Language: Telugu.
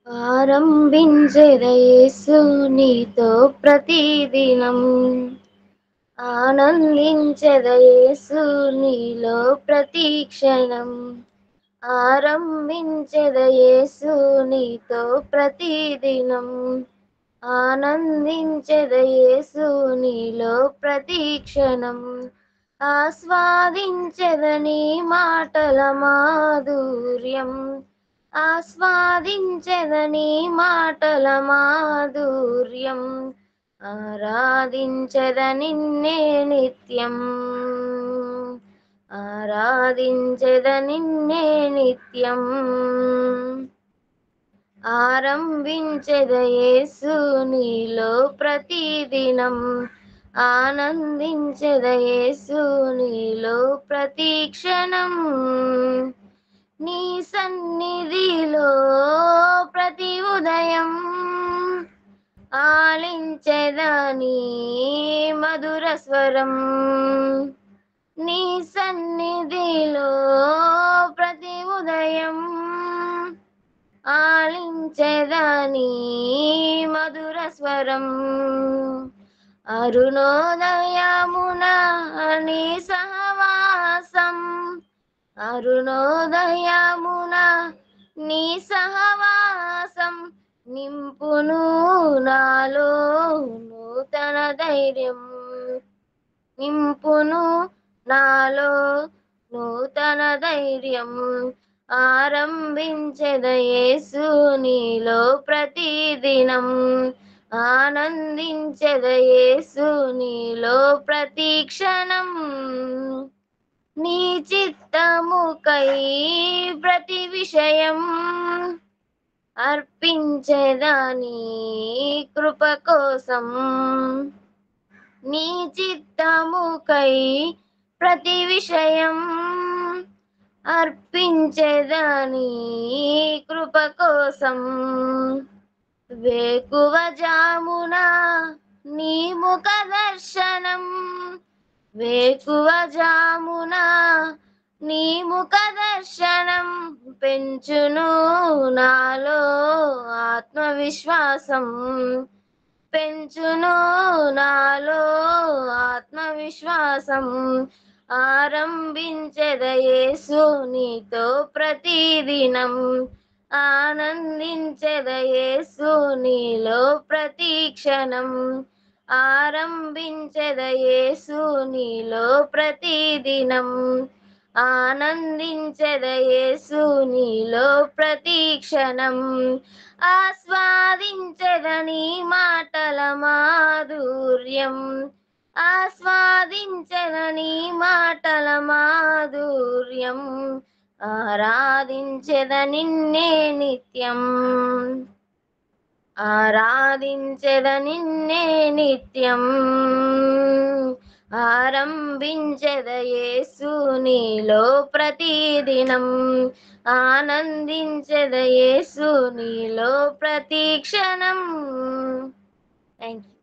ఆరంభించెద యేసు నీతో ప్రతిదినం ఆనందించెద యేసు నీలో ప్రతిక్షణం ఆరంభించెద యేసు నీతో ప్రతిదినం ఆనందించెద యేసు నీలో ప్రతిక్షణం ఆస్వాదించెద నీ మాటల మాధుర్యం ఆస్వాదించెద నీ మాటల మాధుర్యం ఆరాధించెద నిన్నే నిత్యం ఆరాధించెద నిన్నే నిత్యం ఆరంభించెద యేసు నీలో ప్రతిదినం ఆనందించెద యేసు నీలో ప్రతిక్షణం నీ సన్నిధిలో ప్రతి ఉదయం ఆలించెద నీ మధుర స్వరం నీ సన్నిధిలో ప్రతి ఉదయం ఆలించెద నీ మధుర స్వరం అరుణోదయమున నీ సహవాసం అరుణోదయమున నీ సహవాసం నింపును నాలో నూతన ధైర్యం నింపును నాలో నూతన ధైర్యం ఆరంభించెద యేసు నీలో ప్రతిదినం ఆనందించెద యేసు నీలో ప్రతిక్షణం నీ చిత్తముకై ప్రతి విషయం అర్పించెద నీ కృప కోసం నీ చిత్తముకై ప్రతి విషయం అర్పించెద నీ కృప కోసం వేకువ జామున నీ ముఖ దర్శనం వేకువ జామున నీ ముఖ దర్శనం పెంచును నాలో ఆత్మవిశ్వాసం పెంచును నాలో ఆత్మవిశ్వాసం ఆరంభించెద యేసు నీతో ప్రతిదినం ఆనందించెద యేసు నీలో ప్రతిక్షణం ఆరంభించెద యేసు నీలో ప్రతిదినం ఆనందించెద యేసు నీలో ప్రతిక్షణం ఆస్వాదించెద నీ మాటల మాధుర్యం ఆస్వాదించెద నీ మాటల మాధుర్యం ఆరాధించెద నిన్నే నిత్యం ఆరాధించెద నిన్నే నిత్యం ఆరంభించెద యేసు నీలో ప్రతిదినం ఆనందించెద యేసు నీలో ప్రతిక్షణం థ్యాంక్ యూ.